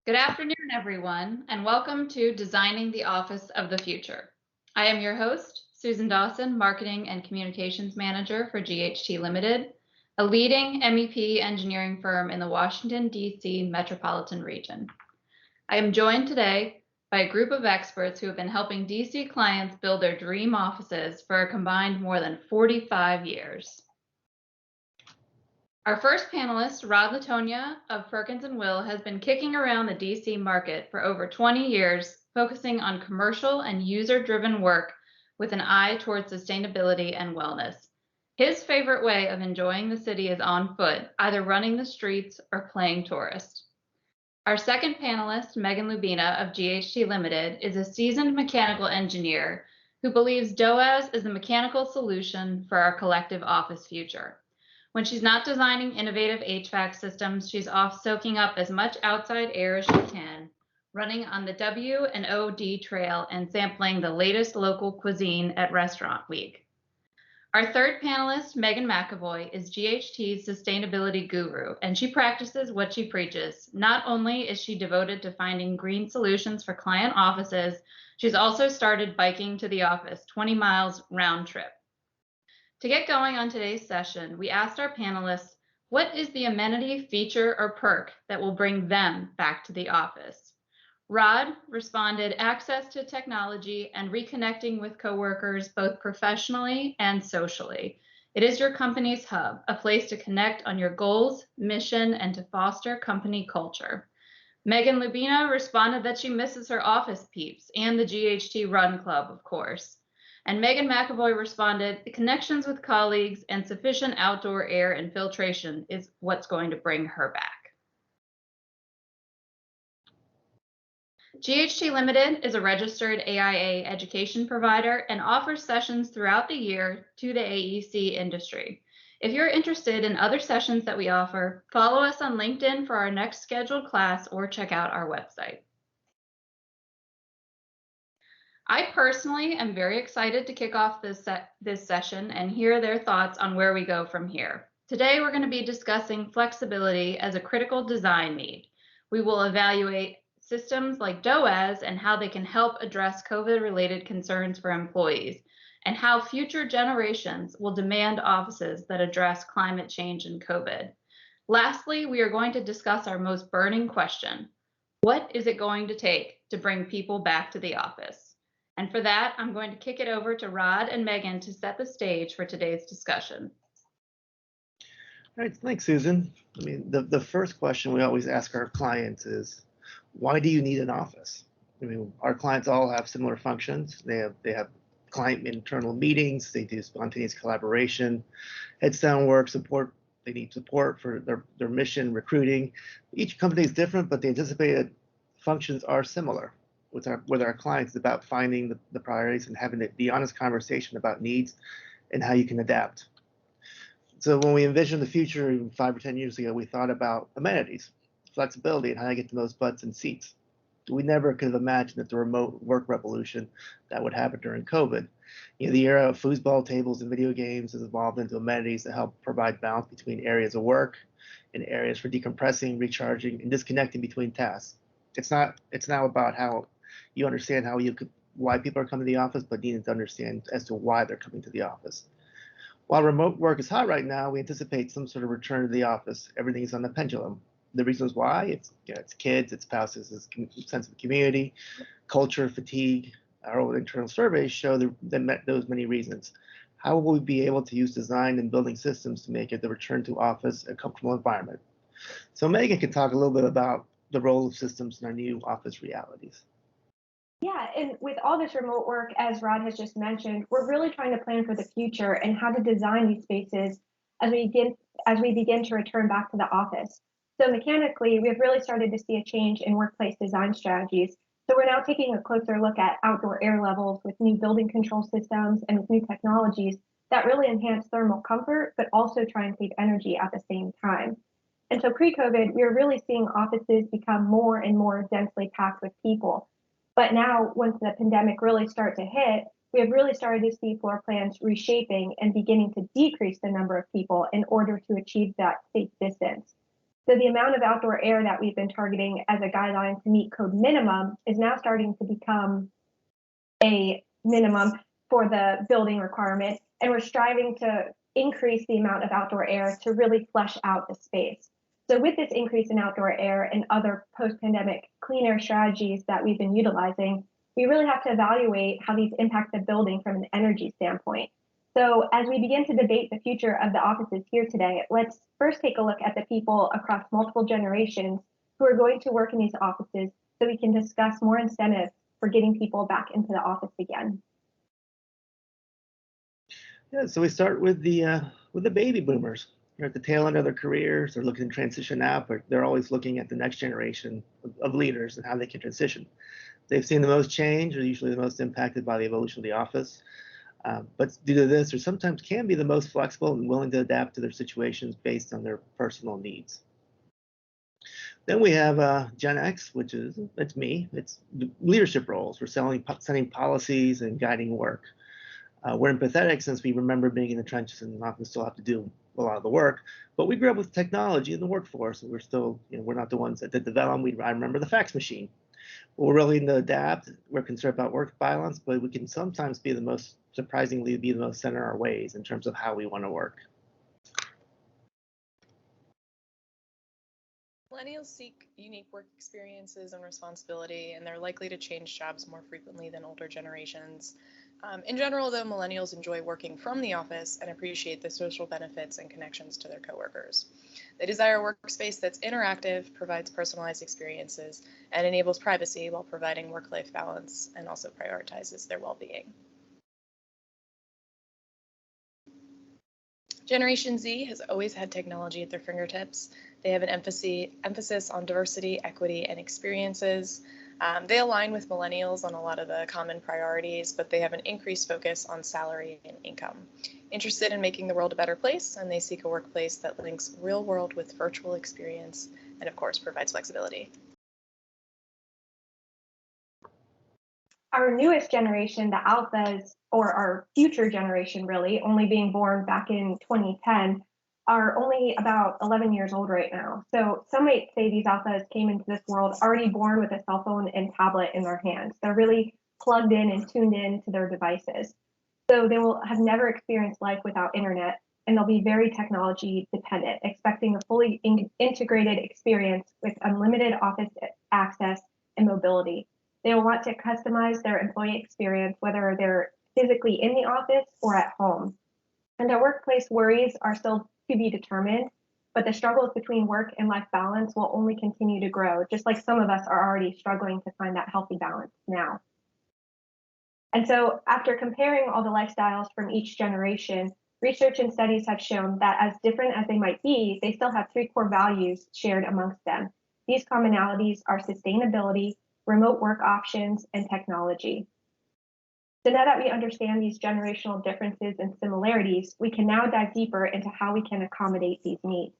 Good afternoon, everyone, and welcome to Designing the Office of the Future. I am your host, Susan Dawson, Marketing and Communications Manager for GHT Limited, a leading MEP engineering firm in the Washington, D.C. metropolitan region. I am joined today by a group of experts who have been helping DC clients build their dream offices for a combined more than 45 years. Our first panelist, Rod Latonia of Perkins & Will, has been kicking around the DC market for over 20 years, focusing on commercial and user-driven work with an eye towards sustainability and wellness. His favorite way of enjoying the city is on foot, either running the streets or playing tourist. Our second panelist, Megan Lubina of GHT Limited, is a seasoned mechanical engineer who believes DOAS is the mechanical solution for our collective office future. When she's not designing innovative HVAC systems, she's off soaking up as much outside air as she can, running on the W&OD trail and sampling the latest local cuisine at Restaurant Week. Our third panelist, Megan McAvoy, is GHT's sustainability guru, and she practices what she preaches. Not only is she devoted to finding green solutions for client offices, she's also started biking to the office, 20 miles round trip. To get going on today's session, we asked our panelists, what is the amenity, feature, or perk that will bring them back to the office? Rod responded, access to technology and reconnecting with coworkers both professionally and socially. It is your company's hub, a place to connect on your goals, mission, and to foster company culture. Megan Lubina responded that she misses her office peeps and the GHT Run Club, of course. And Megan McAvoy responded, the connections with colleagues and sufficient outdoor air and filtration is what's going to bring her back. GHT Limited is a registered AIA education provider and offers sessions throughout the year to the AEC industry. If you're interested in other sessions that we offer, follow us on LinkedIn for our next scheduled class or check out our website. I personally am very excited to kick off this session and hear their thoughts on where we go from here. Today, we're going to be discussing flexibility as a critical design need. We will evaluate systems like DOAS and how they can help address COVID-related concerns for employees, and how future generations will demand offices that address climate change and COVID. Lastly, we are going to discuss our most burning question. What is it going to take to bring people back to the office? And for that, I'm going to kick it over to Rod and Megan to set the stage for today's discussion. All right, thanks, Susan. I mean, the first question we always ask our clients is, why do you need an office? I mean, our clients all have similar functions. They have client internal meetings. They do spontaneous collaboration, heads down work support. They need support for their mission, recruiting. Each company is different, but the anticipated functions are similar. With our clients, it's about finding the priorities and having the honest conversation about needs and how you can adapt. So when we envisioned the future 5 or 10 years ago, we thought about amenities, flexibility, and how to get to those butts and seats. We never could have imagined that the remote work revolution that would happen during COVID. You know, the era of foosball tables and video games has evolved into amenities that help provide balance between areas of work and areas for decompressing, recharging, and disconnecting between tasks. It's now about how you understand why people are coming to the office, but needing to understand as to why they're coming to the office. While remote work is hot right now, we anticipate some sort of return to the office. Everything's on the pendulum. The reasons why, it's kids, it's spouses, it's sense of community, culture, fatigue. Our own internal surveys show those many reasons. How will we be able to use design and building systems to make it the return to office a comfortable environment? So Megan can talk a little bit about the role of systems in our new office realities. Yeah, and with all this remote work, as Rod has just mentioned, we're really trying to plan for the future and how to design these spaces as we begin to return back to the office. So mechanically, we've really started to see a change in workplace design strategies. So we're now taking a closer look at outdoor air levels with new building control systems and with new technologies that really enhance thermal comfort, but also try and save energy at the same time. And so pre-COVID, we were really seeing offices become more and more densely packed with people. But now, once the pandemic really started to hit, we have really started to see floor plans reshaping and beginning to decrease the number of people in order to achieve that safe distance. So the amount of outdoor air that we've been targeting as a guideline to meet code minimum is now starting to become a minimum for the building requirement. And we're striving to increase the amount of outdoor air to really flesh out the space. So with this increase in outdoor air and other post-pandemic clean air strategies that we've been utilizing, we really have to evaluate how these impact the building from an energy standpoint. So as we begin to debate the future of the offices here today, let's first take a look at the people across multiple generations who are going to work in these offices so we can discuss more incentives for getting people back into the office again. Yeah, so we start with the baby boomers. They're at the tail end of their careers. They're looking to transition out, but they're always looking at the next generation of leaders and how they can transition. They've seen the most change, are usually the most impacted by the evolution of the office. But due to this, or sometimes can be the most flexible and willing to adapt to their situations based on their personal needs. Then we have Gen X, which is, it's me. It's leadership roles. We're setting policies and guiding work. We're empathetic since we remember being in the trenches and often still have to do a lot of the work. But we grew up with technology in the workforce, and we're still, we're not the ones that did develop. I remember the fax machine. We're willing to adapt. We're concerned about work balance, but we can sometimes be surprisingly be the most set in our ways in terms of how we want to work. Millennials seek unique work experiences and responsibility, and they're likely to change jobs more frequently than older generations. In general, though, millennials enjoy working from the office and appreciate the social benefits and connections to their coworkers. They desire a workspace that's interactive, provides personalized experiences, and enables privacy while providing work-life balance and also prioritizes their well-being. Generation Z has always had technology at their fingertips. They have an emphasis on diversity, equity, and experiences. They align with millennials on a lot of the common priorities, but they have an increased focus on salary and income. Interested in making the world a better place, and they seek a workplace that links real world with virtual experience and, of course, provides flexibility. Our newest generation, the alphas, or our future generation really, only being born back in 2010, are only about 11 years old right now. So some might say these alphas came into this world already born with a cell phone and tablet in their hands. They're really plugged in and tuned in to their devices. So they will have never experienced life without internet, and they'll be very technology dependent, expecting a fully integrated experience with unlimited office access and mobility. They will want to customize their employee experience, whether they're physically in the office or at home. And their workplace worries are still to be determined, but the struggles between work and life balance will only continue to grow, just like some of us are already struggling to find that healthy balance now. And so after comparing all the lifestyles from each generation, research and studies have shown that as different as they might be, they still have three core values shared amongst them. These commonalities are sustainability, remote work options, and technology. So now that we understand these generational differences and similarities, we can now dive deeper into how we can accommodate these needs.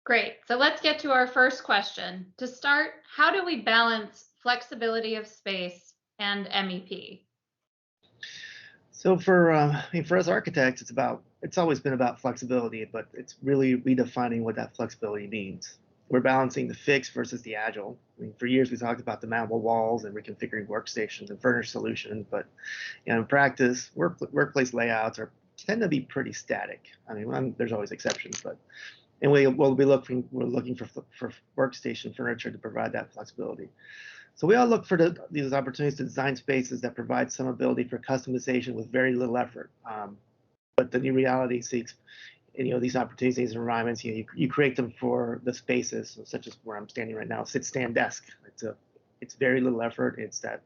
Great. So let's get to our first question. To start, how do we balance flexibility of space and MEP? So for us architects, it's always been about flexibility, but it's really redefining what that flexibility means. We're balancing the fixed versus the agile. I mean, for years we talked about the mountable walls and reconfiguring workstations and furnished solutions, but in practice, workplace layouts tend to be pretty static. I mean, there's always exceptions, but and we're looking for workstation furniture to provide that flexibility. So we all look for these opportunities to design spaces that provide some ability for customization with very little effort. But the new reality seeks, these opportunities, these environments, you create them for the spaces, such as where I'm standing right now, sit, stand, desk. It's very little effort. It's that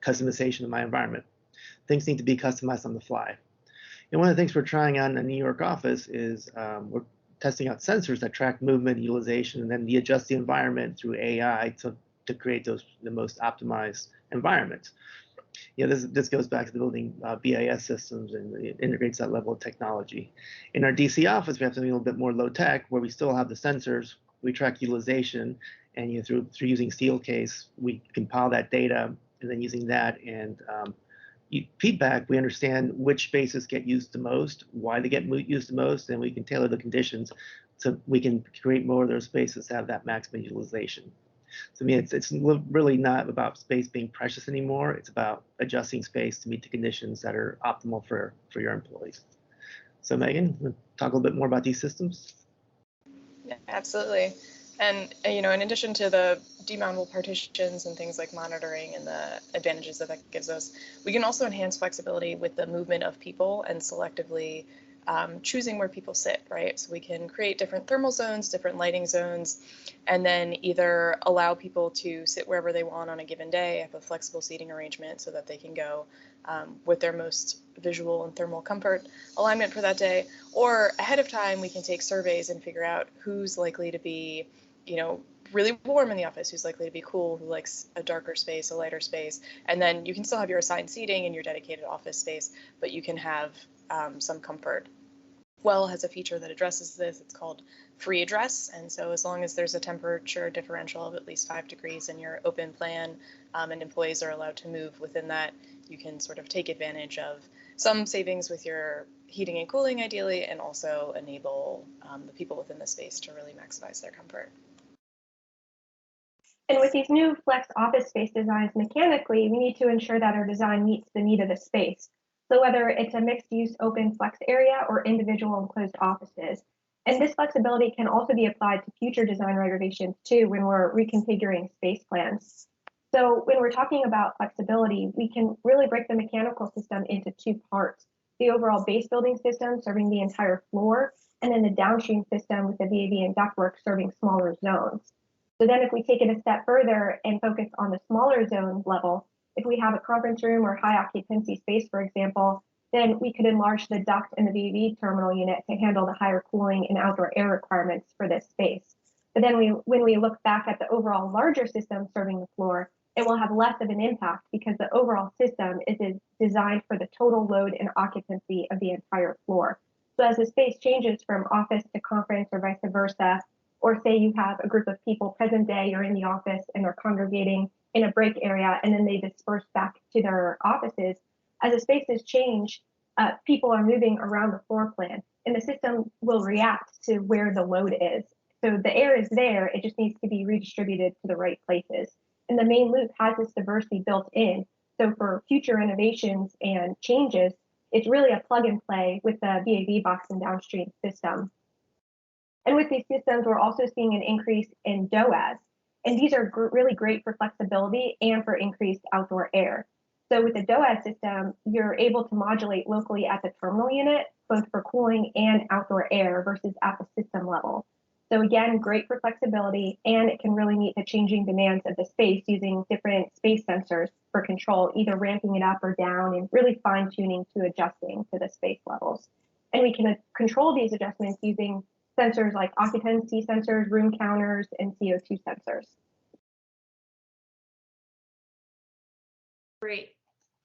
customization of my environment. Things need to be customized on the fly. And one of the things we're trying on in the New York office is we're testing out sensors that track movement, utilization, and then we adjust the environment through AI to create the most optimized environments. This goes back to the building BIS systems, and it integrates that level of technology. In our DC office, we have something a little bit more low tech, where we still have the sensors. We track utilization, and through using Steelcase, we compile that data, and then using that and feedback, we understand which spaces get used the most, why they get used the most, and we can tailor the conditions so we can create more of those spaces to have that maximum utilization. So I mean, it's really not about space being precious anymore. It's about adjusting space to meet the conditions that are optimal for your employees. So Megan, talk a little bit more about these systems. Yeah, absolutely. And in addition to the demountable partitions and things like monitoring and the advantages that gives us, we can also enhance flexibility with the movement of people and selectively choosing where people sit, right? So we can create different thermal zones, different lighting zones, and then either allow people to sit wherever they want on a given day, have a flexible seating arrangement so that they can go with their most visual and thermal comfort alignment for that day, or ahead of time we can take surveys and figure out who's likely to be, really warm in the office, who's likely to be cool, who likes a darker space, a lighter space, and then you can still have your assigned seating and your dedicated office space, but you can have some comfort. Well has a feature that addresses this. It's called free address, and so as long as there's a temperature differential of at least 5 degrees in your open plan, and employees are allowed to move within that, you can sort of take advantage of some savings with your heating and cooling ideally, and also enable the people within the space to really maximize their comfort. And with these new flex office space designs, mechanically, we need to ensure that our design meets the need of the space. So whether it's a mixed-use open flex area or individual enclosed offices. And this flexibility can also be applied to future design regulations too when we're reconfiguring space plans. So when we're talking about flexibility, we can really break the mechanical system into 2 parts: the overall base building system serving the entire floor, and then the downstream system with the VAV and ductwork serving smaller zones. So then if we take it a step further and focus on the smaller zone level, if we have a conference room or high occupancy space, for example, then we could enlarge the duct in the VAV terminal unit to handle the higher cooling and outdoor air requirements for this space. But then when we look back at the overall larger system serving the floor, it will have less of an impact because the overall system is designed for the total load and occupancy of the entire floor. So as the space changes from office to conference or vice versa, or say you have a group of people present day, you're in the office and they're congregating in a break area and then they disperse back to their offices. As the spaces change, people are moving around the floor plan and the system will react to where the load is. So the air is there, it just needs to be redistributed to the right places. And the main loop has this diversity built in. So for future innovations and changes, it's really a plug and play with the VAV box and downstream system. And with these systems, we're also seeing an increase in DOAS. And these are really great for flexibility and for increased outdoor air. So with the DOAS system, you're able to modulate locally at the terminal unit, both for cooling and outdoor air versus at the system level. So again, great for flexibility, and it can really meet the changing demands of the space using different space sensors for control, either ramping it up or down and really fine tuning to adjusting to the space levels. And we can control these adjustments using sensors like occupancy sensors, room counters, and CO2 sensors. Great.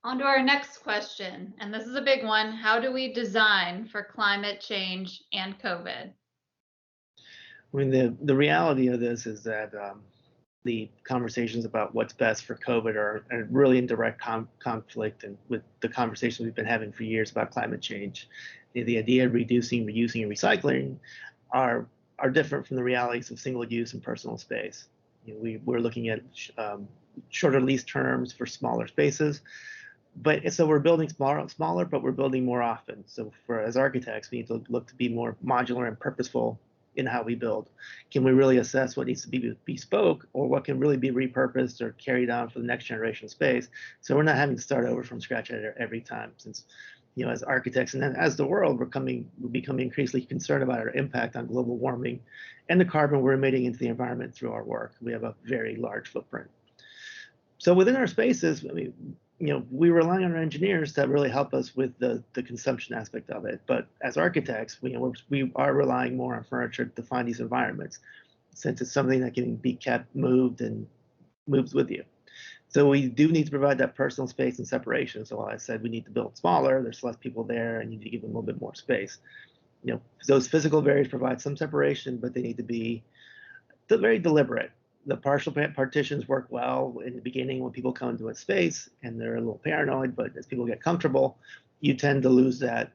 On to our next question, and this is a big one. How do we design for climate change and COVID? I mean, the reality of this is that the conversations about what's best for COVID are really in direct conflict and with the conversations we've been having for years about climate change. The idea of reducing, reusing, and recycling are different from the realities of single use and personal space. We're looking at shorter lease terms for smaller spaces, but so we're building smaller, but we're building more often. So as architects, we need to look to be more modular and purposeful in how we build. Can we really assess what needs to be bespoke or what can really be repurposed or carried on for the next generation space? So we're not having to start over from scratch every time, since as architects and then as the world, we're becoming increasingly concerned about our impact on global warming and the carbon we're emitting into the environment through our work. We have a very large footprint. So within our spaces, I mean, we rely on our engineers to really help us with the consumption aspect of it. But as architects, we are relying more on furniture to define these environments, since it's something that can be kept, moved, and moves with you. So we do need to provide that personal space and separation. So while I said we need to build smaller, there's less people there, and you need to give them a little bit more space. Those physical barriers provide some separation, but they need to be very deliberate. the partial partitions work well in the beginning when people come into a space and they're a little paranoid, but as people get comfortable, you tend to lose that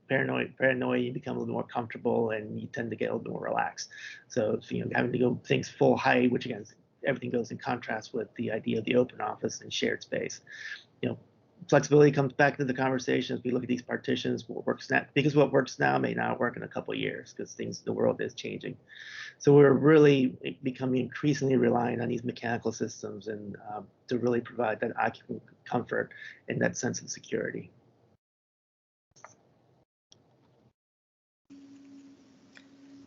paranoia, you become a little more comfortable and you tend to get a little bit more relaxed. So, having to go things full height, which again, everything goes in contrast with the idea of the open office and shared space. Flexibility comes back to the conversation as we look at these partitions. What works now, because what works now may not work in a couple of years because the world is changing. So we're really becoming increasingly reliant on these mechanical systems and to really provide that occupant comfort and that sense of security.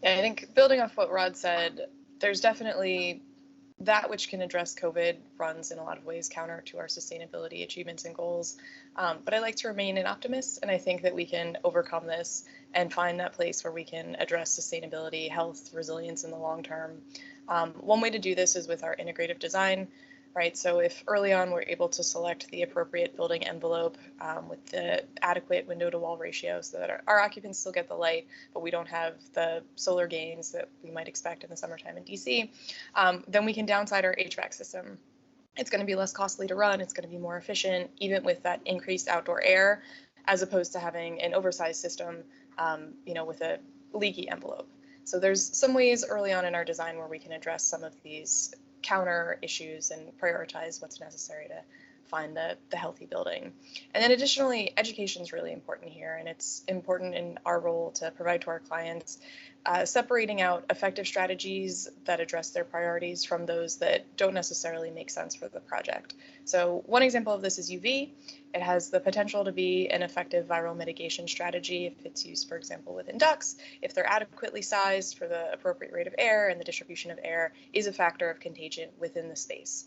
Yeah, I think building off what Rod said, there's definitely that which can address COVID runs in a lot of ways counter to our sustainability achievements and goals. But I like to remain an optimist, and I think that we can overcome this and find that place where we can address sustainability, health, resilience in the long term. One way to do this is with our integrative design, right? So if early on we're able to select the appropriate building envelope with the adequate window to wall ratio so that our occupants still get the light, but we don't have the solar gains that we might expect in the summertime in DC, then we can downside our HVAC system. It's going to be less costly to run. It's going to be more efficient, even with that increased outdoor air, as opposed to having an oversized system, with a leaky envelope. So there's some ways early on in our design where we can address some of these counter issues and prioritize what's necessary to find the healthy building. And then additionally, education is really important here, and it's important in our role to provide to our clients, separating out effective strategies that address their priorities from those that don't necessarily make sense for the project. So one example of this is UV. It has the potential to be an effective viral mitigation strategy if it's used, for example, within ducts, if they're adequately sized for the appropriate rate of air and the distribution of air is a factor of contagion within the space.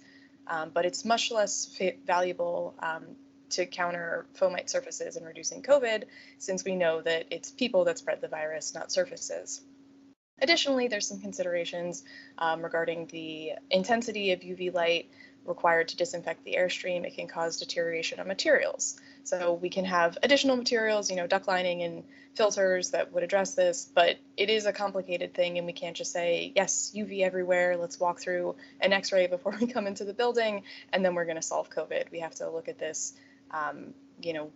But it's much less valuable to counter fomite surfaces and reducing COVID, since we know that it's people that spread the virus, not surfaces. Additionally, there's some considerations regarding the intensity of UV light required to disinfect the airstream. It can cause deterioration of materials. So we can have additional materials, duct lining and filters that would address this, but it is a complicated thing, and we can't just say, yes, UV everywhere, let's walk through an X-ray before we come into the building, and then we're going to solve COVID. We have to look at this,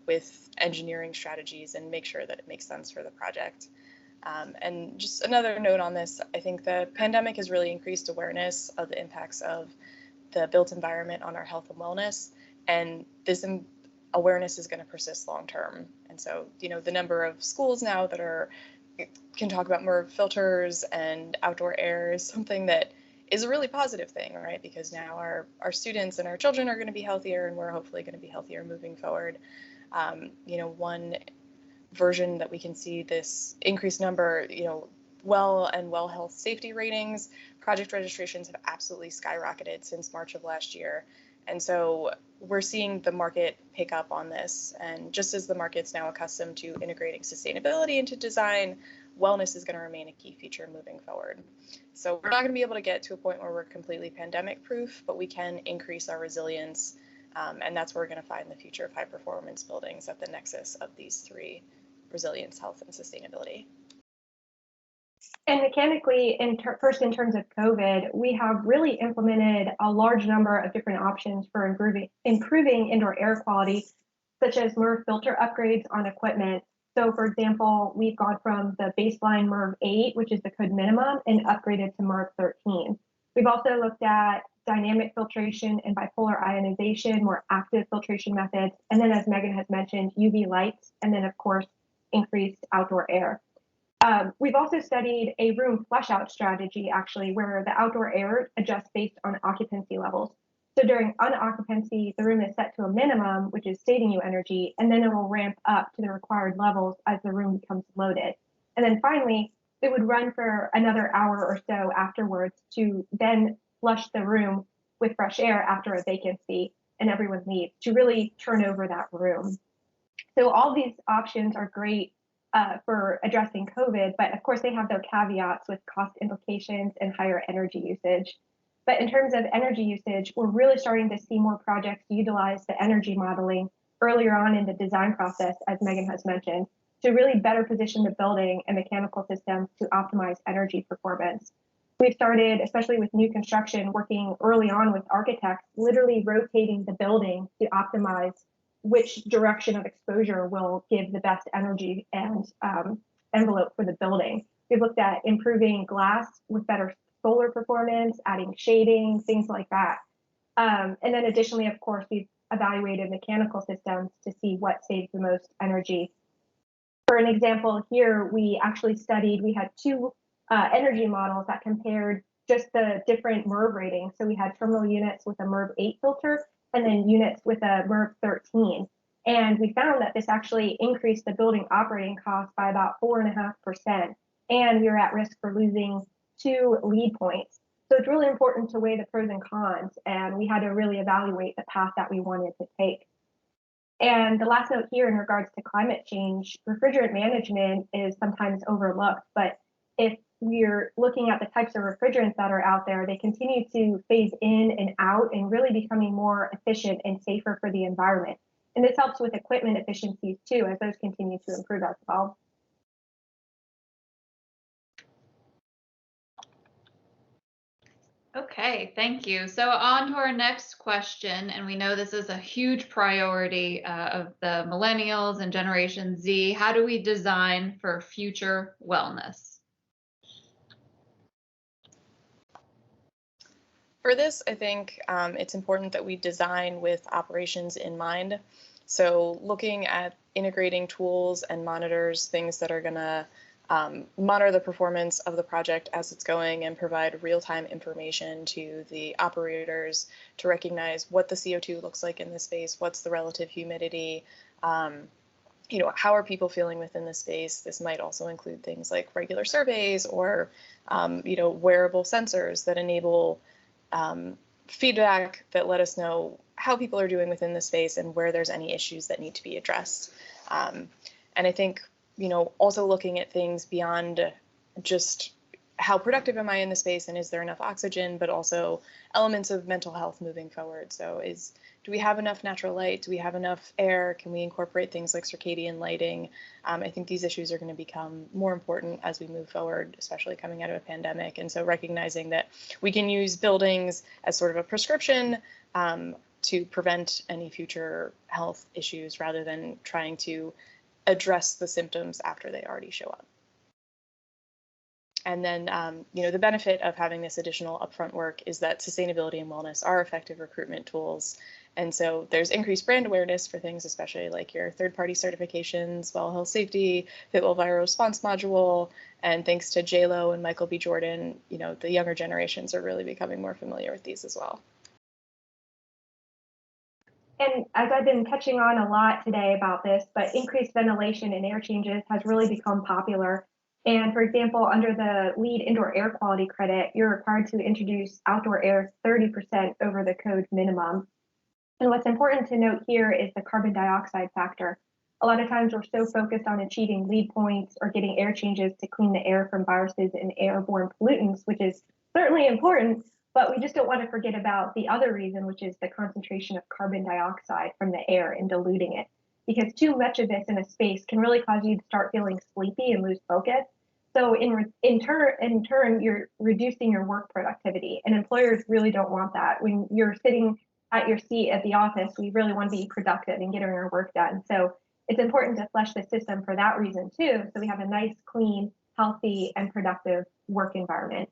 with engineering strategies and make sure that it makes sense for the project. And just another note on this, I think the pandemic has really increased awareness of the impacts of the built environment on our health and wellness, and this awareness is going to persist long term. And so, the number of schools now that can talk about more filters and outdoor air is something that is a really positive thing, right? Because now our students and our children are going to be healthier, and we're hopefully going to be healthier moving forward. One version that we can see this increased number, well and well health safety ratings, project registrations have absolutely skyrocketed since March of last year. And so we're seeing the market pick up on this. And just as the market's now accustomed to integrating sustainability into design, wellness is going to remain a key feature moving forward. So we're not going to be able to get to a point where we're completely pandemic proof, but we can increase our resilience. And that's where we're going to find the future of high performance buildings at the nexus of these three: resilience, health, and sustainability. And mechanically, first in terms of COVID, we have really implemented a large number of different options for improving indoor air quality, such as MERV filter upgrades on equipment. So for example, we've gone from the baseline MERV 8, which is the code minimum, and upgraded to MERV 13. We've also looked at dynamic filtration and bipolar ionization, more active filtration methods, and then, as Megan has mentioned, UV lights, and then of course, increased outdoor air. We've also studied a room flush out strategy, actually, where the outdoor air adjusts based on occupancy levels. So during unoccupancy, the room is set to a minimum, which is saving you energy, and then it will ramp up to the required levels as the room becomes loaded. And then finally, it would run for another hour or so afterwards to then flush the room with fresh air after a vacancy and everyone leaves to really turn over that room. So all these options are great for addressing COVID, but of course they have their caveats with cost implications and higher energy usage. But in terms of energy usage, we're really starting to see more projects utilize the energy modeling earlier on in the design process, as Megan has mentioned, to really better position the building and mechanical systems to optimize energy performance. We've started, especially with new construction, working early on with architects, literally rotating the building to optimize which direction of exposure will give the best energy and envelope for the building. We've looked at improving glass with better solar performance, adding shading, things like that. And then additionally, of course, we've evaluated mechanical systems to see what saves the most energy. For an example here, we actually studied, we had two energy models that compared just the different MERV ratings. So we had terminal units with a MERV 8 filter and then units with a MERV 13. And we found that this actually increased the building operating cost by about 4.5%. And we were at risk for losing 2 LEED points. So it's really important to weigh the pros and cons. And we had to really evaluate the path that we wanted to take. And the last note here in regards to climate change, refrigerant management is sometimes overlooked, but if we're looking at the types of refrigerants that are out there, they continue to phase in and out and really becoming more efficient and safer for the environment. And this helps with equipment efficiencies too, as those continue to improve as well. Okay, thank you. So on to our next question, and we know this is a huge priority of the millennials and Generation Z. How do we design for future wellness? For this, I think it's important that we design with operations in mind. So looking at integrating tools and monitors, things that are going to monitor the performance of the project as it's going and provide real-time information to the operators to recognize what the CO2 looks like in the space, what's the relative humidity, how are people feeling within the space. This might also include things like regular surveys or, wearable sensors that enable feedback that let us know how people are doing within the space and where there's any issues that need to be addressed. And I think, also looking at things beyond just how productive am I in the space and is there enough oxygen, but also elements of mental health moving forward. So do we have enough natural light? Do we have enough air? Can we incorporate things like circadian lighting? I think these issues are going to become more important as we move forward, especially coming out of a pandemic. And so recognizing that we can use buildings as sort of a prescription to prevent any future health issues rather than trying to address the symptoms after they already show up. And then, the benefit of having this additional upfront work is that sustainability and wellness are effective recruitment tools. And so there's increased brand awareness for things, especially like your third-party certifications, Well Health Safety, Fitwel Viral Response Module, and thanks to JLo and Michael B. Jordan, the younger generations are really becoming more familiar with these as well. And as I've been touching on a lot today about this, but increased ventilation and air changes has really become popular. And for example, under the LEED indoor air quality credit, you're required to introduce outdoor air 30% over the code minimum. And what's important to note here is the carbon dioxide factor. A lot of times we're so focused on achieving LEED points or getting air changes to clean the air from viruses and airborne pollutants, which is certainly important, but we just don't want to forget about the other reason, which is the concentration of carbon dioxide from the air and diluting it. Because too much of this in a space can really cause you to start feeling sleepy and lose focus. So in turn, you're reducing your work productivity, and employers really don't want that. When you're sitting at your seat at the office, we really want to be productive and getting our work done. So it's important to flesh the system for that reason too, so we have a nice, clean, healthy, and productive work environment.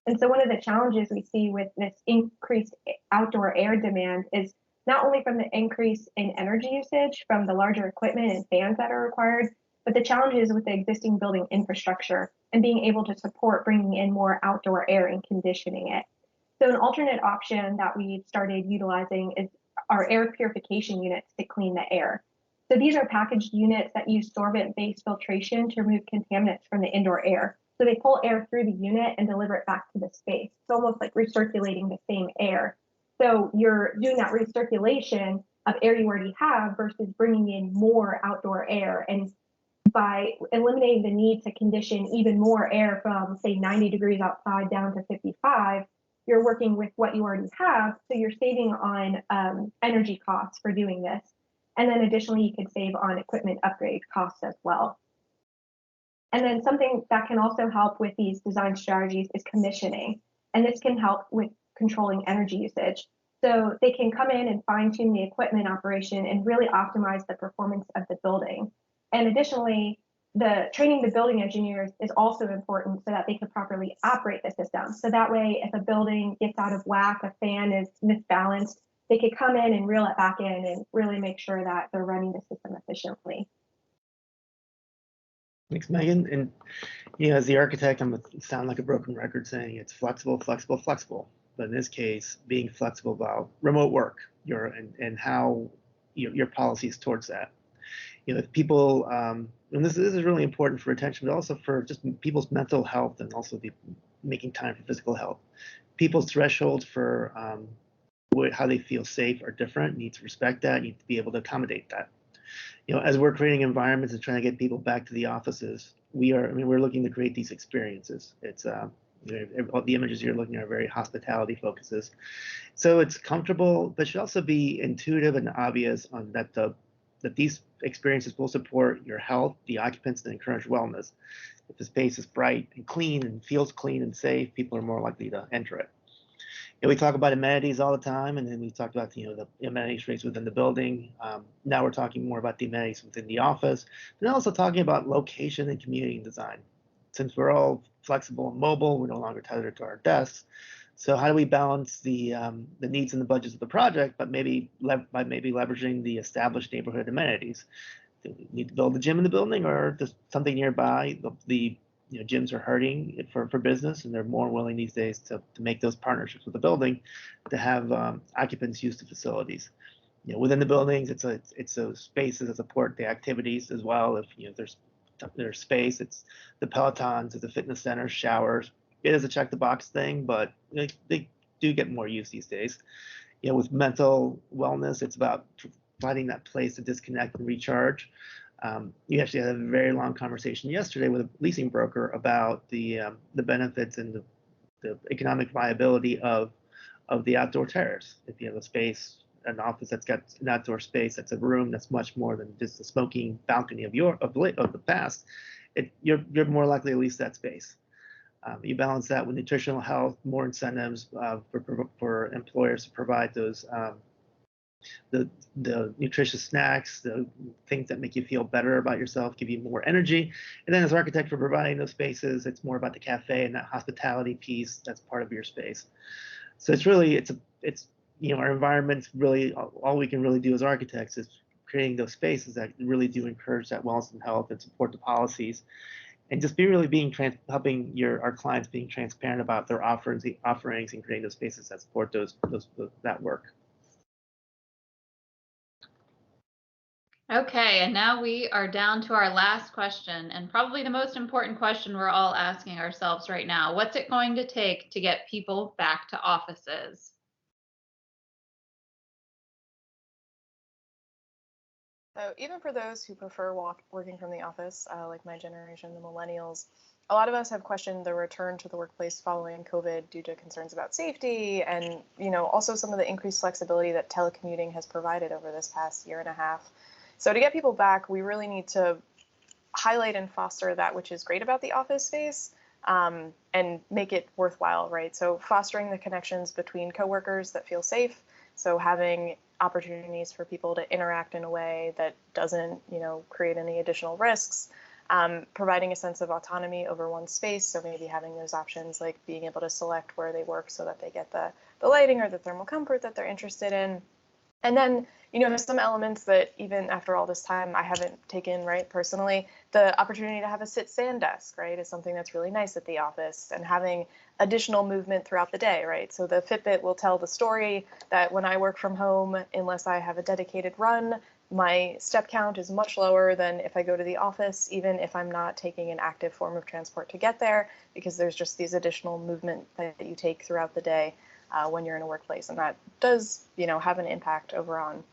And so one of the challenges we see with this increased outdoor air demand is not only from the increase in energy usage from the larger equipment and fans that are required, but the challenges with the existing building infrastructure and being able to support bringing in more outdoor air and conditioning it. So an alternate option that we've started utilizing is our air purification units to clean the air. So these are packaged units that use sorbent-based filtration to remove contaminants from the indoor air. So they pull air through the unit and deliver it back to the space. It's almost like recirculating the same air. So you're doing that recirculation of air you already have versus bringing in more outdoor air. And by eliminating the need to condition even more air from, say, 90 degrees outside down to 55, you're working with what you already have. So you're saving on energy costs for doing this. And then additionally, you could save on equipment upgrade costs as well. And then something that can also help with these design strategies is commissioning. And this can help with controlling energy usage. So they can come in and fine tune the equipment operation and really optimize the performance of the building. And additionally, the training the building engineers is also important so that they can properly operate the system. So that way, if a building gets out of whack, a fan is misbalanced, they could come in and reel it back in and really make sure that they're running the system efficiently. Thanks, Megan. And you know, as the architect, I'm gonna sound like a broken record saying it's flexible, flexible, flexible. But in this case, being flexible about remote work, and how your policies towards that. You know, if people, and this is really important for retention, but also for just people's mental health and also making time for physical health. People's thresholds for how they feel safe are different. You need to respect that. You need to be able to accommodate that. You know, as we're creating environments and trying to get people back to the offices, we're looking to create these experiences. It's the images you're looking at are very hospitality focuses. So it's comfortable, but should also be intuitive and obvious on that these experiences will support your health, the occupants, and encourage wellness. If the space is bright and clean and feels clean and safe, people are more likely to enter it. You know, we talk about amenities all the time, and then we talked about the amenities space within the building. Now we're talking more about the amenities within the office, but also talking about location and community design. Since we're all flexible and mobile, we're no longer tethered to our desks. So how do we balance the needs and the budgets of the project, but maybe leveraging the established neighborhood amenities? Do we need to build a gym in the building, or just something nearby? The gyms are hurting for business, and they're more willing these days to make those partnerships with the building to have occupants use the facilities. You know, within the buildings, it's those spaces that support the activities as well. If there's space, it's the Pelotons, it's the fitness centers, showers. It is a check the box thing, but they do get more use these days. You know, with mental wellness, it's about providing that place to disconnect and recharge. You actually had a very long conversation yesterday with a leasing broker about the benefits and the economic viability of the outdoor terrace. If you have a space, an office that's got an outdoor space, that's a room that's much more than just a smoking balcony of the past, you're more likely to lease that space. You balance that with nutritional health, more incentives for employers to provide those the nutritious snacks, the things that make you feel better about yourself, give you more energy. And then as architect for providing those spaces, it's more about the cafe and that hospitality piece that's part of your space. So it's our environment's really all we can really do as architects is creating those spaces that really do encourage that wellness and health and support the policies. And just helping our clients being transparent about their offerings and creating those spaces that support that work. Okay, and now we are down to our last question, and probably the most important question we're all asking ourselves right now. What's it going to take to get people back to offices? So even for those who prefer working from the office, like my generation, the millennials, a lot of us have questioned the return to the workplace following COVID due to concerns about safety and, also some of the increased flexibility that telecommuting has provided over this past year and a half. So to get people back, we really need to highlight and foster that which is great about the office space and make it worthwhile, right? So fostering the connections between coworkers that feel safe. So having opportunities for people to interact in a way that doesn't, create any additional risks. Providing a sense of autonomy over one's space. So maybe having those options like being able to select where they work so that they get the lighting or the thermal comfort that they're interested in. And then, some elements that even after all this time I haven't taken, right, personally, the opportunity to have a sit-stand desk, right, is something that's really nice at the office, and having additional movement throughout the day, right? So the Fitbit will tell the story that when I work from home, unless I have a dedicated run, my step count is much lower than if I go to the office, even if I'm not taking an active form of transport to get there, because there's just these additional movement that you take throughout the day when you're in a workplace, and that does, have an impact over on.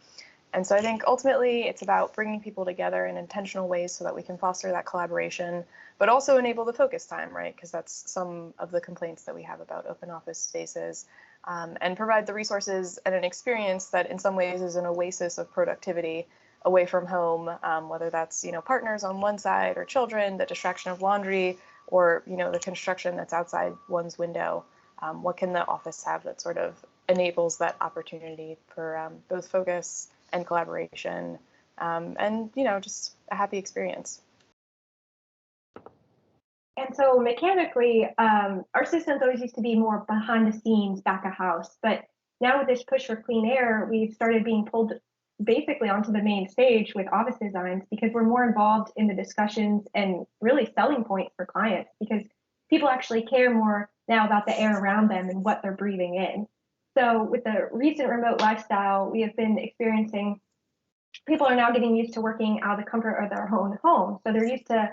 And so I think ultimately it's about bringing people together in intentional ways so that we can foster that collaboration, but also enable the focus time, right? Because that's some of the complaints that we have about open office spaces, and provide the resources and an experience that in some ways is an oasis of productivity away from home, whether that's, partners on one side or children, the distraction of laundry, or, the construction that's outside one's window. What can the office have that sort of enables that opportunity for both focus and collaboration, and, just a happy experience. And so mechanically, our systems always used to be more behind the scenes, back of house. But now with this push for clean air, we've started being pulled basically onto the main stage with office designs because we're more involved in the discussions and really selling points for clients because people actually care more now about the air around them and what they're breathing in. So with the recent remote lifestyle, we have been experiencing people are now getting used to working out of the comfort of their own home. So they're used to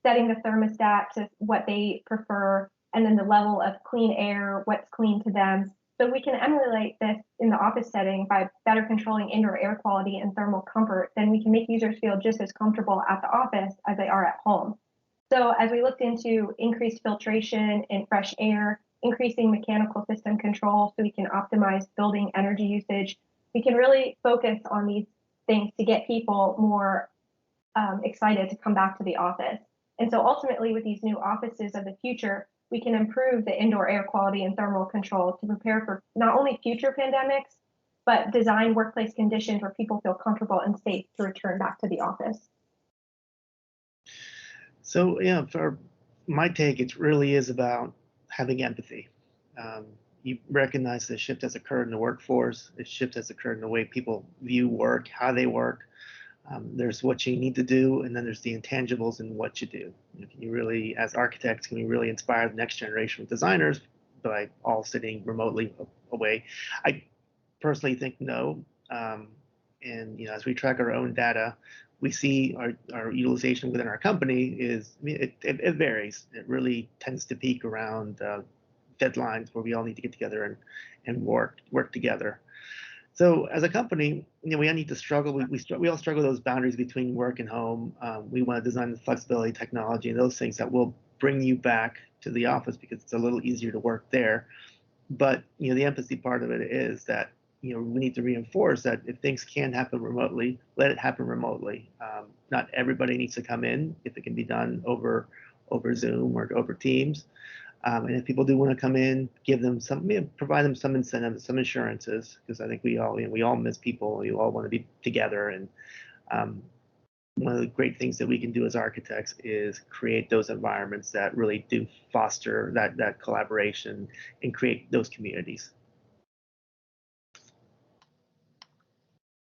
setting the thermostat to what they prefer, and then the level of clean air, what's clean to them. So we can emulate this in the office setting by better controlling indoor air quality and thermal comfort. Then we can make users feel just as comfortable at the office as they are at home. So as we looked into increased filtration and fresh air, increasing mechanical system control so we can optimize building energy usage, we can really focus on these things to get people more excited to come back to the office. And so ultimately with these new offices of the future, we can improve the indoor air quality and thermal control to prepare for not only future pandemics, but design workplace conditions where people feel comfortable and safe to return back to the office. So yeah, for my take, it really is about having empathy. You recognize the shift has occurred in the workforce. The shift has occurred in the way people view work, how they work. There's what you need to do, and then there's the intangibles in what you do. Can you really, as architects, can we really inspire the next generation of designers by all sitting remotely away? I personally think no. And as we track our own data, we see our utilization within our company is, it varies. It really tends to peak around deadlines where we all need to get together and work together. So as a company, we all need to struggle. We all struggle with those boundaries between work and home. We want to design the flexibility, technology, and those things that will bring you back to the office because it's a little easier to work there. But the empathy part of it is that we need to reinforce that if things can happen remotely, let it happen remotely. Not everybody needs to come in if it can be done over Zoom or over Teams. And if people do want to come in, give them provide them some incentives, some insurances, because I think we all miss people. We all want to be together. And one of the great things that we can do as architects is create those environments that really do foster that collaboration and create those communities.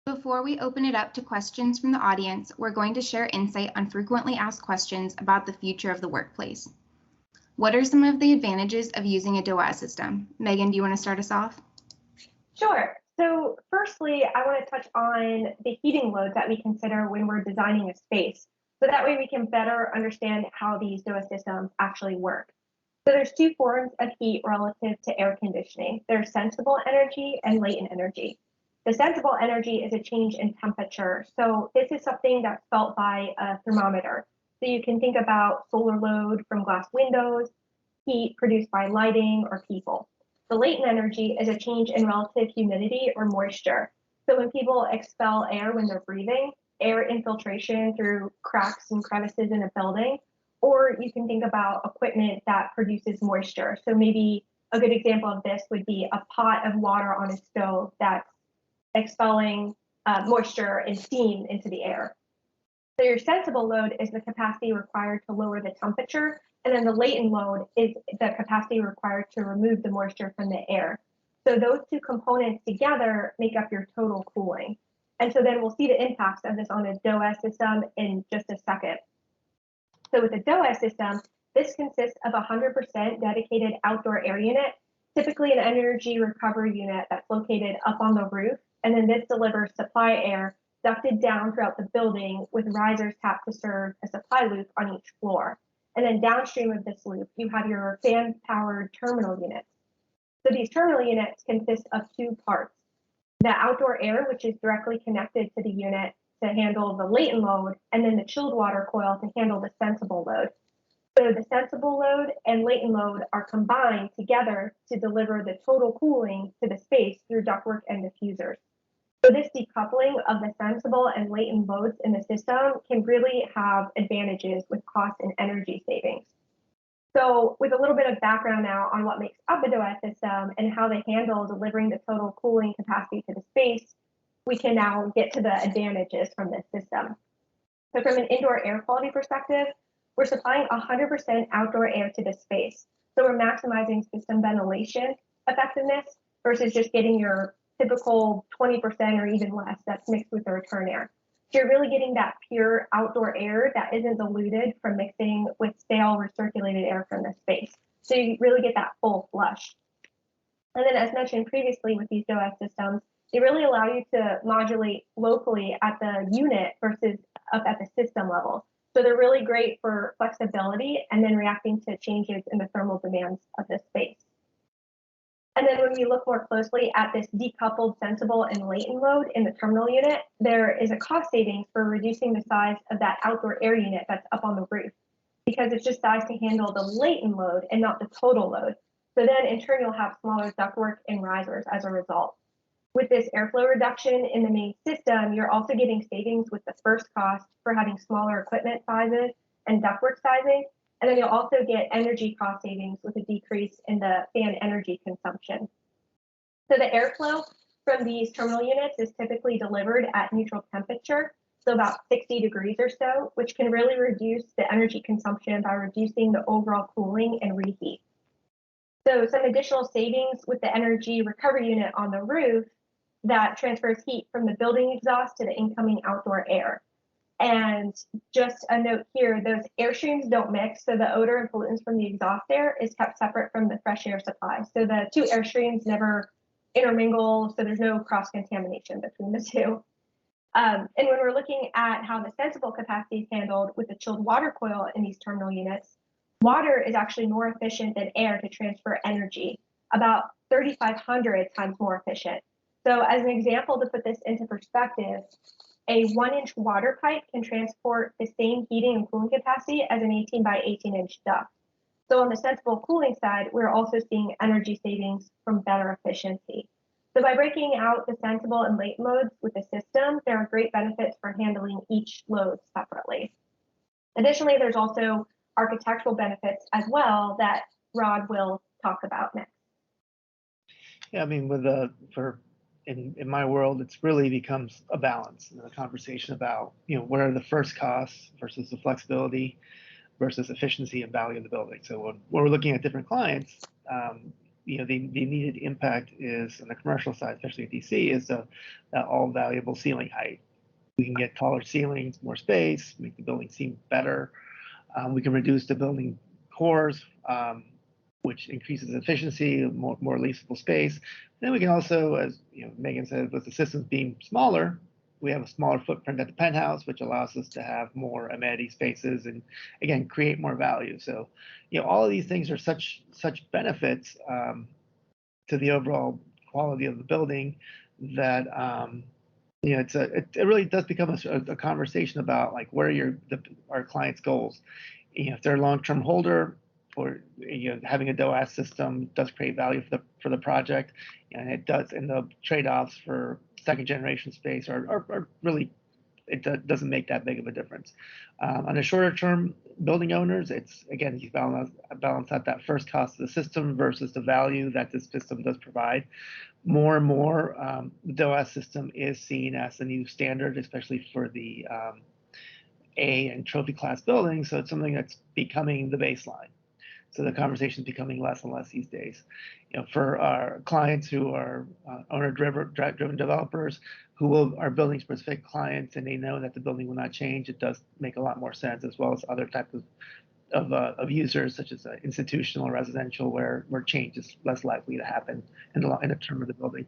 Before we open it up to questions from the audience, we're going to share insight on frequently asked questions about the future of the workplace. What are some of the advantages of using a DOAS system? Megan, do you want to start us off? Sure. So firstly, I want to touch on the heating loads that we consider when we're designing a space. So that way we can better understand how these DOAS systems actually work. So there's two forms of heat relative to air conditioning. There's sensible energy and latent energy. The sensible energy is a change in temperature. So this is something that's felt by a thermometer. So you can think about solar load from glass windows, heat produced by lighting or people. The latent energy is a change in relative humidity or moisture. So when people expel air when they're breathing, air infiltration through cracks and crevices in a building, or you can think about equipment that produces moisture. So maybe a good example of this would be a pot of water on a stove that's expelling moisture and steam into the air. So your sensible load is the capacity required to lower the temperature, and then the latent load is the capacity required to remove the moisture from the air. So those two components together make up your total cooling. And so then we'll see the impacts of this on a DOAS system in just a second. So with a DOAS system, this consists of a 100% dedicated outdoor air unit, typically an energy recovery unit that's located up on the roof. And then this delivers supply air ducted down throughout the building with risers tapped to serve a supply loop on each floor. And then downstream of this loop, you have your fan-powered terminal units. So these terminal units consist of two parts. The outdoor air, which is directly connected to the unit to handle the latent load, and then the chilled water coil to handle the sensible load. So the sensible load and latent load are combined together to deliver the total cooling to the space through ductwork and diffusers. So this decoupling of the sensible and latent loads in the system can really have advantages with cost and energy savings. So with a little bit of background now on what makes up a DOAS system and how they handle delivering the total cooling capacity to the space, we can now get to the advantages from this system. So from an indoor air quality perspective, we're supplying 100% outdoor air to this space. So we're maximizing system ventilation effectiveness versus just getting your typical 20% or even less that's mixed with the return air. So you're really getting that pure outdoor air that isn't diluted from mixing with stale recirculated air from the space. So you really get that full flush. And then as mentioned previously with these DOAS systems, they really allow you to modulate locally at the unit versus up at the system level. So they're really great for flexibility and then reacting to changes in the thermal demands of the space. And then when we look more closely at this decoupled sensible and latent load in the terminal unit, there is a cost savings for reducing the size of that outdoor air unit that's up on the roof, because it's just sized to handle the latent load and not the total load. So then in turn, you'll have smaller ductwork and risers as a result. With this airflow reduction in the main system, you're also getting savings with the first cost for having smaller equipment sizes and ductwork sizing. And then you'll also get energy cost savings with a decrease in the fan energy consumption. So the airflow from these terminal units is typically delivered at neutral temperature, so about 60 degrees or so, which can really reduce the energy consumption by reducing the overall cooling and reheat. So some additional savings with the energy recovery unit on the roof that transfers heat from the building exhaust to the incoming outdoor air. And just a note here, those air streams don't mix, so the odor and pollutants from the exhaust air is kept separate from the fresh air supply. So the two air streams never intermingle, so there's no cross-contamination between the two. And when we're looking at how the sensible capacity is handled with the chilled water coil in these terminal units, water is actually more efficient than air to transfer energy, about 3,500 times more efficient. So as an example, to put this into perspective, a 1-inch water pipe can transport the same heating and cooling capacity as an 18 by 18-inch duct. So on the sensible cooling side, we're also seeing energy savings from better efficiency. So by breaking out the sensible and latent loads with the system, there are great benefits for handling each load separately. Additionally, there's also architectural benefits as well that Rod will talk about next. Yeah, I mean, in my world, it's really becomes a balance, a conversation about, what are the first costs versus the flexibility versus efficiency and value of the building. So when we're looking at different clients, the immediate impact is on the commercial side, especially at DC, is the all valuable ceiling height. We can get taller ceilings, more space, make the building seem better. We can reduce the building cores, which increases efficiency, more leasable space. Then we can also, as Megan said, with the systems being smaller, we have a smaller footprint at the penthouse, which allows us to have more amenity spaces and again create more value. So, all of these things are such benefits to the overall quality of the building that it really does become a conversation about like where are our clients' goals. If they're a long-term holder, or having a DOAS system does create value for the project, and it does. And the trade-offs for second-generation space are really, it doesn't make that big of a difference. On a shorter-term building owners, it's again you balance out that first cost of the system versus the value that this system does provide. More and more, the DOAS system is seen as the new standard, especially for the A and trophy class buildings. So it's something that's becoming the baseline. So the conversation is becoming less and less these days. For our clients who are owner-driven developers who are building specific clients and they know that the building will not change, it does make a lot more sense, as well as other types of users, such as institutional or residential, where change is less likely to happen in the term of the building.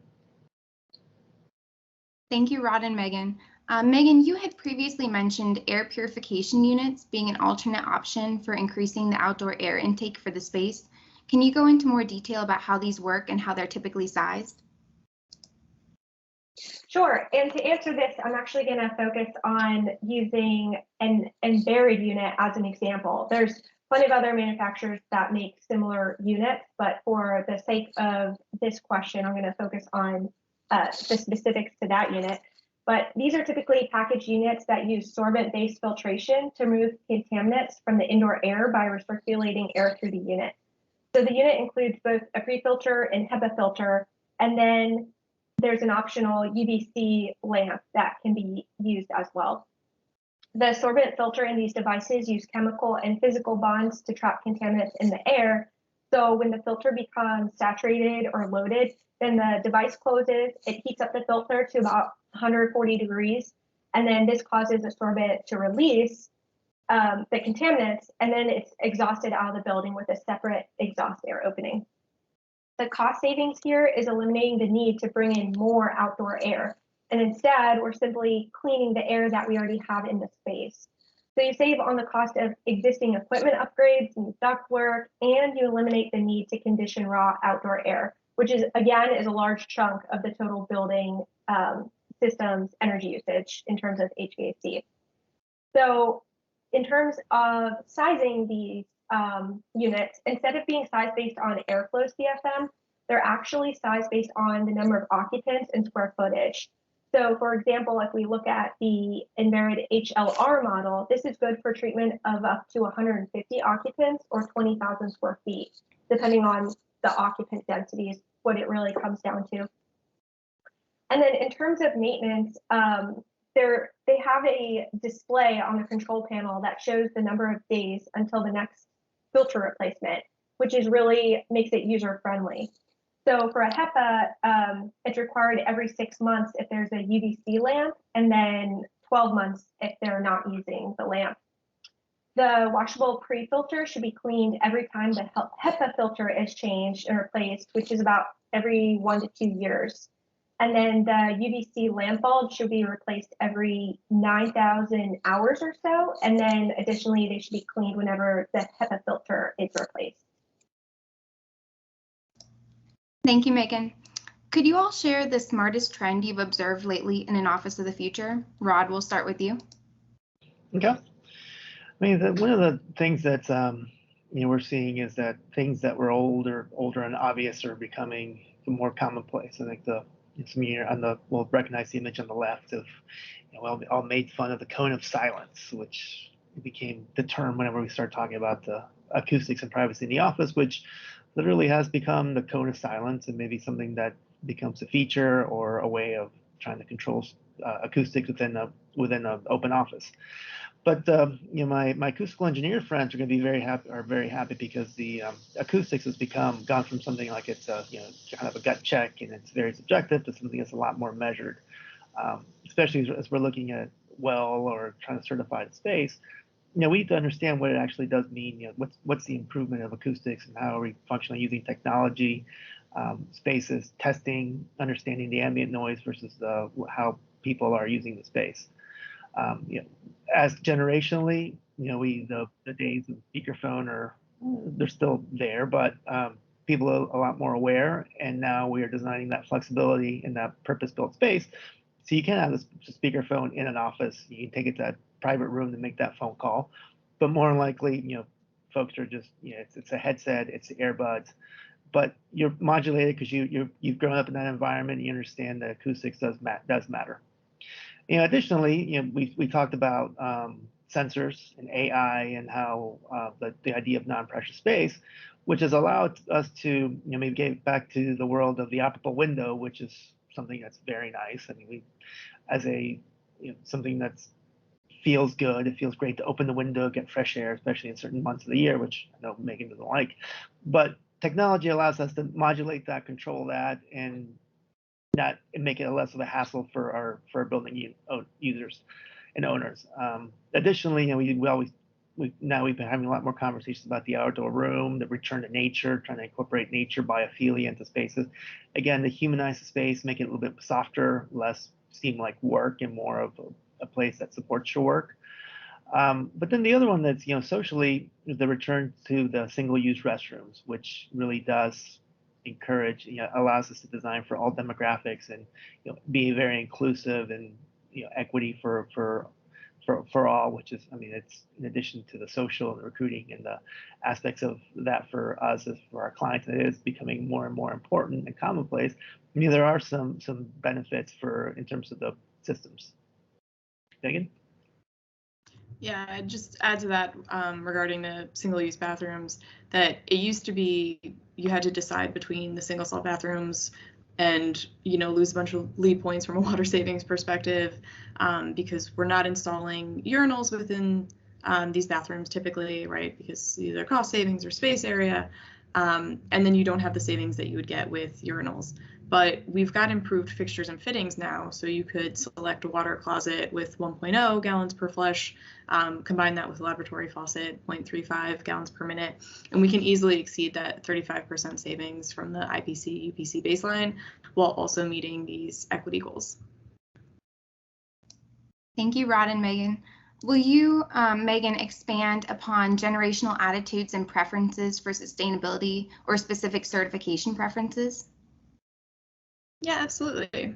Thank you, Rod and Megan. Megan, you had previously mentioned air purification units being an alternate option for increasing the outdoor air intake for the space. Can you go into more detail about how these work and how they're typically sized? Sure, and to answer this, I'm actually going to focus on using an buried unit as an example. There's plenty of other manufacturers that make similar units, but for the sake of this question, I'm going to focus on the specifics to that unit. But these are typically packaged units that use sorbent-based filtration to remove contaminants from the indoor air by recirculating air through the unit. So the unit includes both a pre-filter and HEPA filter, and then there's an optional UVC lamp that can be used as well. The sorbent filter in these devices use chemical and physical bonds to trap contaminants in the air. So when the filter becomes saturated or loaded, then the device closes, it heats up the filter to about 140 degrees, and then this causes the sorbent to release the contaminants, and then it's exhausted out of the building with a separate exhaust air opening. The cost savings here is eliminating the need to bring in more outdoor air. And instead, we're simply cleaning the air that we already have in the space. So you save on the cost of existing equipment upgrades and ductwork, and you eliminate the need to condition raw outdoor air, which is, again, is a large chunk of the total building system's energy usage in terms of HVAC. So in terms of sizing these units, instead of being sized based on airflow CFM, they're actually sized based on the number of occupants and square footage. So for example, if we look at the Invarid HLR model, this is good for treatment of up to 150 occupants or 20,000 square feet, depending on the occupant densities, what it really comes down to. And then in terms of maintenance, they have a display on the control panel that shows the number of days until the next filter replacement, which is really makes it user friendly. So for a HEPA, it's required every 6 months if there's a UVC lamp, and then 12 months if they're not using the lamp. The washable pre-filter should be cleaned every time the HEPA filter is changed and replaced, which is about every 1 to 2 years. And then the UVC lamp bulb should be replaced every 9,000 hours or so. And then additionally, they should be cleaned whenever the HEPA filter is replaced. Thank you, Megan. Could you all share the smartest trend you've observed lately in an office of the future? Rod, we'll start with you. Okay. I mean, one of the things that's we're seeing is that things that were older and obvious are becoming more commonplace. I think some here on the we'll recognize the image on the left of we all made fun of the cone of silence, which became the term whenever we start talking about the acoustics and privacy in the office, which literally has become the cone of silence and maybe something that becomes a feature or a way of trying to control acoustics within an open office. But my acoustical engineer friends are going to be very happy because the acoustics has gone from something like it's kind of a gut check and it's very subjective to something that's a lot more measured, especially as we're looking at well or trying to certify the space. We need to understand what it actually does mean. What's the improvement of acoustics and how are we functionally using technology, spaces, testing, understanding the ambient noise versus how people are using the space. As generationally, the days of speakerphone they're still there, but people are a lot more aware, and now we are designing that flexibility in that purpose-built space. So you can have a speakerphone in an office. You can take it to that private room to make that phone call, but more likely, folks are just, it's a headset, it's earbuds, but you're modulated because you've grown up in that environment. You understand that acoustics does matter. Additionally, we talked about sensors and AI and how the idea of non-pressure space, which has allowed us to maybe get back to the world of the operable window, which is something that's very nice. I mean, something that feels good. It feels great to open the window, get fresh air, especially in certain months of the year, which I know Megan doesn't like. But technology allows us to modulate that, control that, and make it less of a hassle for our building users and owners. Additionally, we've been having a lot more conversations about the outdoor room, the return to nature, trying to incorporate nature biophilia into spaces. Again, to humanize the space, make it a little bit softer, less seem like work, and more of a place that supports your work. But then the other one that's socially is the return to the single-use restrooms, which really does encourage, allows us to design for all demographics and be very inclusive and equity for for all, which is, I mean, it's in addition to the social and the recruiting and the aspects of that for us as for our clients, it is becoming more and more important and commonplace. I mean, there are some benefits for in terms of the systems. Megan? Yeah, I'd just add to that regarding the single-use bathrooms, that it used to be you had to decide between the single stall bathrooms and lose a bunch of lead points from a water savings perspective, because we're not installing urinals within these bathrooms typically, right? Because either cost savings or space area, and then you don't have the savings that you would get with urinals. But we've got improved fixtures and fittings now, so you could select a water closet with 1.0 gallons per flush, combine that with a laboratory faucet, 0.35 gallons per minute, and we can easily exceed that 35% savings from the IPC UPC baseline while also meeting these equity goals. Thank you, Rod and Megan. Will you, Megan, expand upon generational attitudes and preferences for sustainability or specific certification preferences? Yeah, absolutely.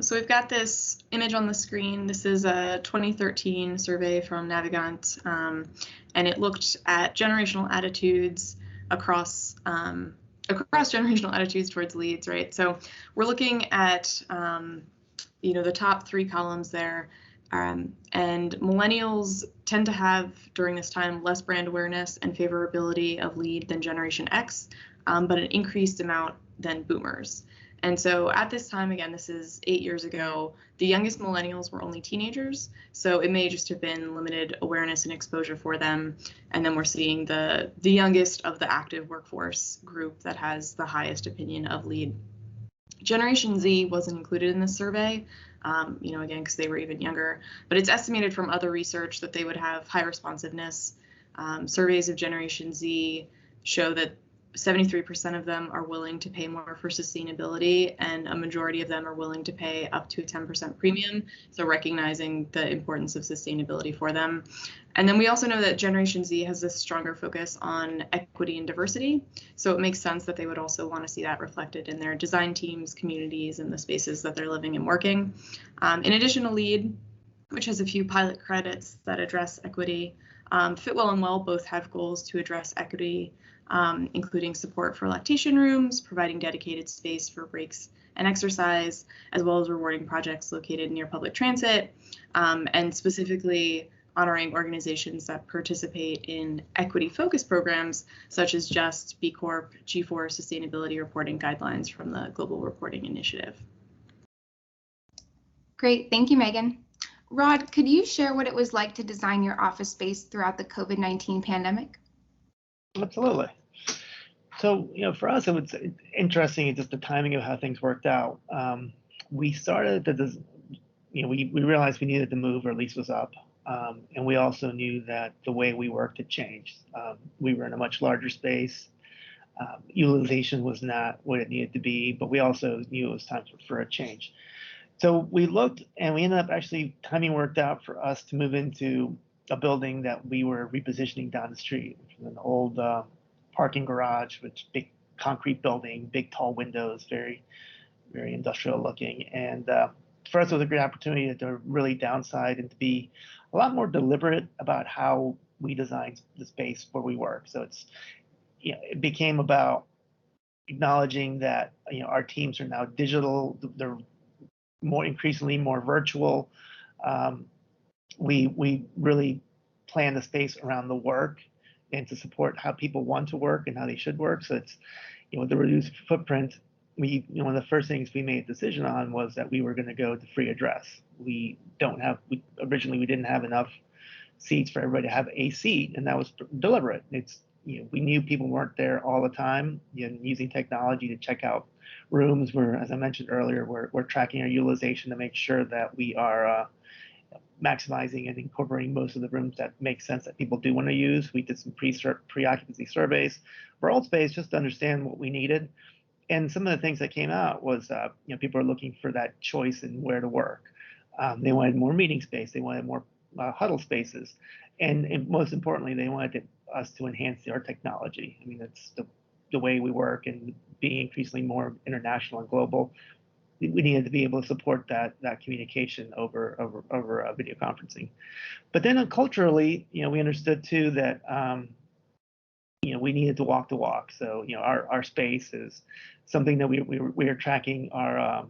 So we've got this image on the screen. This is a 2013 survey from Navigant, and it looked at generational attitudes across generational attitudes towards leads, right? So we're looking at the top 3 columns there, and millennials tend to have during this time less brand awareness and favorability of lead than Generation X, but an increased amount than boomers. And so at this time, again, this is 8 years ago, the youngest millennials were only teenagers. So it may just have been limited awareness and exposure for them. And then we're seeing the youngest of the active workforce group that has the highest opinion of lead. Generation Z wasn't included in this survey, again, because they were even younger, but it's estimated from other research that they would have high responsiveness. Surveys of Generation Z show that 73% of them are willing to pay more for sustainability, and a majority of them are willing to pay up to a 10% premium. So recognizing the importance of sustainability for them. And then we also know that Generation Z has a stronger focus on equity and diversity. So it makes sense that they would also want to see that reflected in their design teams, communities, and the spaces that they're living and working. In addition to LEAD, which has a few pilot credits that address equity, Fitwell and Well both have goals to address equity, including support for lactation rooms, providing dedicated space for breaks and exercise, as well as rewarding projects located near public transit, and specifically honoring organizations that participate in equity-focused programs, such as JUST, B Corp, G4 sustainability reporting guidelines from the Global Reporting Initiative. Great, thank you, Megan. Rod, could you share what it was like to design your office space throughout the COVID-19 pandemic? Absolutely. So, for us, it was interesting just the timing of how things worked out. We started we realized we needed to move, or lease was up. And we also knew that the way we worked had changed. We were in a much larger space. Utilization was not what it needed to be, but we also knew it was time for a change. So we looked, and we ended up actually, timing worked out for us to move into a building that we were repositioning down the street, which was an old parking garage, which big concrete building, big tall windows, very, very industrial looking. And for us, it was a great opportunity to really downside and to be a lot more deliberate about how we designed the space where we work. So it became about acknowledging that our teams are now digital, they're increasingly more virtual. We really plan the space around the work and to support how people want to work and how they should work. So it's, with the reduced footprint, one of the first things we made a decision on was that we were going to go to free address. Originally we didn't have enough seats for everybody to have a seat, and that was deliberate. We knew people weren't there all the time. Using technology to check out rooms, as I mentioned earlier, we're tracking our utilization to make sure that we are maximizing and incorporating most of the rooms that make sense that people do want to use. We did some pre-occupancy surveys for old space just to understand what we needed. And some of the things that came out was, people are looking for that choice in where to work. They wanted more meeting space. They wanted more huddle spaces. And most importantly, they wanted us to enhance our technology. I mean, that's the way we work, and being increasingly more international and global. we needed to be able to support that communication over video conferencing. But then culturally, we understood too that we needed to walk the walk. So our space is something that we are tracking our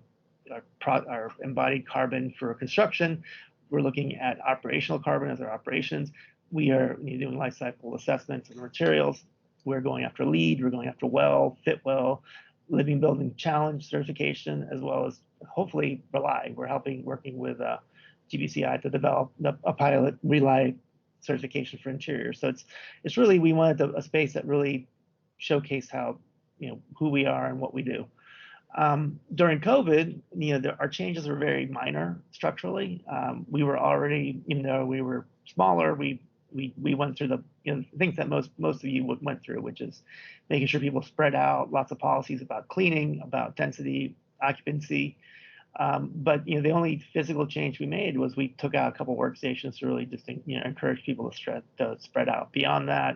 embodied carbon for construction. We're looking at operational carbon as our operations. We are doing life cycle assessments of materials. We're going after LEED. We're going after WELL, FitWell, Living Building Challenge certification, as well as hopefully RELY. We're working with GBCI to develop a pilot RELY certification for interiors. So it's really, we wanted a space that really showcased how who we are and what we do. During COVID, our changes were very minor structurally. We were already, even though we were smaller, we went through the things that most of you went through, which is making sure people spread out, lots of policies about cleaning, about density, occupancy. But the only physical change we made was we took out a couple workstations to really just encourage people to spread out. Beyond that,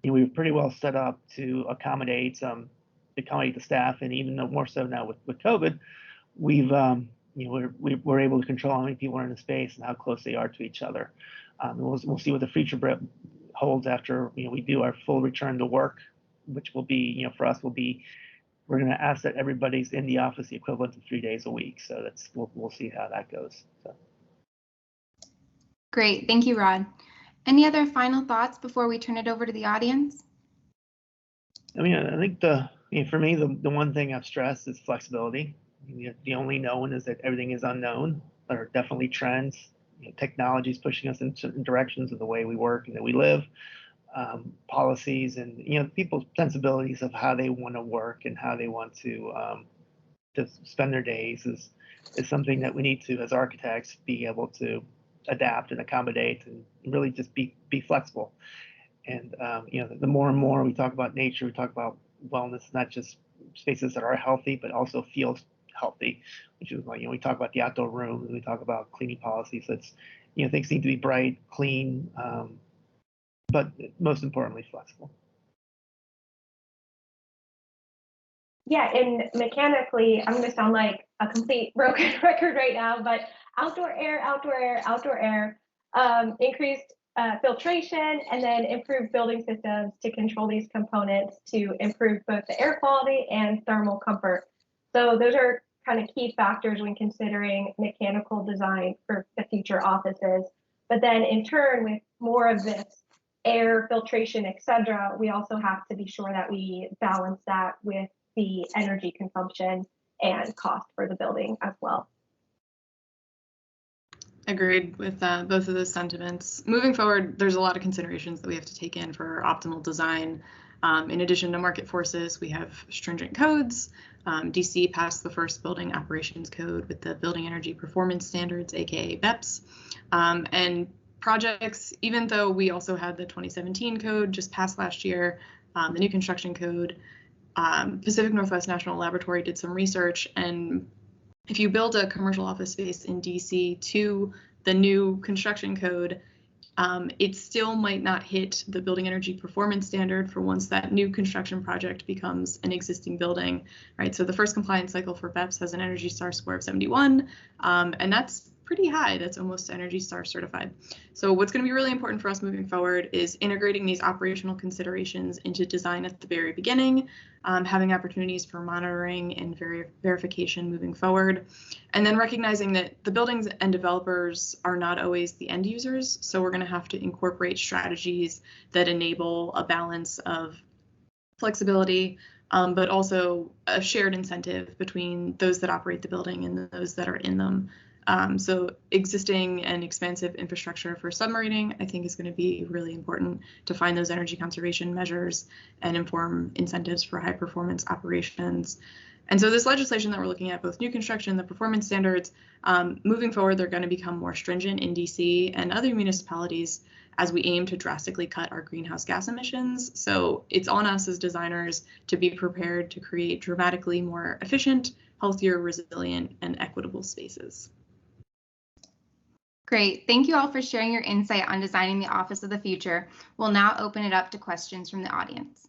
we were pretty well set up to accommodate the staff, and even more so now with COVID, we're able to control how many people are in the space and how close they are to each other. We'll see what the future holds after we do our full return to work, which will be for us we're going to ask that everybody's in the office the equivalent of 3 days a week. So we'll see how that goes. So. Great, thank you, Rod. Any other final thoughts before we turn it over to the audience? I think for me, the one thing I've stressed is flexibility. The only known is that everything is unknown. There are definitely trends. Technology is pushing us in certain directions of the way we work and that we live. Policies and people's sensibilities of how they want to work and how they want to spend their days is something that we need to, as architects, be able to adapt and accommodate and really just be flexible. And the more and more we talk about nature, we talk about wellness, not just spaces that are healthy, but also feel healthy, which is like we talk about the outdoor rooms and we talk about cleaning policies. It's things need to be bright, clean. But most importantly, flexible. Yeah, and mechanically, I'm going to sound like a complete broken record right now, but outdoor air, increased filtration, and then improved building systems to control these components to improve both the air quality and thermal comfort. So those are kind of key factors when considering mechanical design for the future offices. But then in turn, with more of this air filtration, etc., we also have to be sure that we balance that with the energy consumption and cost for the building as well. Agreed with both of those sentiments. Moving forward, there's a lot of considerations that we have to take in for optimal design. In addition to market forces, we have stringent codes. DC passed the first building operations code with the Building Energy Performance Standards, aka BEPS. And projects, even though we also had the 2017 code just passed last year, the new construction code, Pacific Northwest National Laboratory did some research, and if you build a commercial office space in DC to the new construction code, it still might not hit the Building Energy Performance Standard for once that new construction project becomes an existing building, right? So the first compliance cycle for BEPS has an Energy Star score of 71, and that's pretty high. That's almost Energy Star certified. So what's going to be really important for us moving forward is integrating these operational considerations into design at the very beginning, having opportunities for monitoring and verification moving forward, and then recognizing that the buildings and developers are not always the end users. So we're going to have to incorporate strategies that enable a balance of flexibility, but also a shared incentive between those that operate the building and those that are in them. So existing and expansive infrastructure for submarine, I think, is going to be really important to find those energy conservation measures and inform incentives for high performance operations. And so this legislation that we're looking at, both new construction, the performance standards, moving forward, they're going to become more stringent in DC and other municipalities as we aim to drastically cut our greenhouse gas emissions. So it's on us as designers to be prepared to create dramatically more efficient, healthier, resilient, and equitable spaces. Great. Thank you all for sharing your insight on designing the office of the future. We'll now open it up to questions from the audience.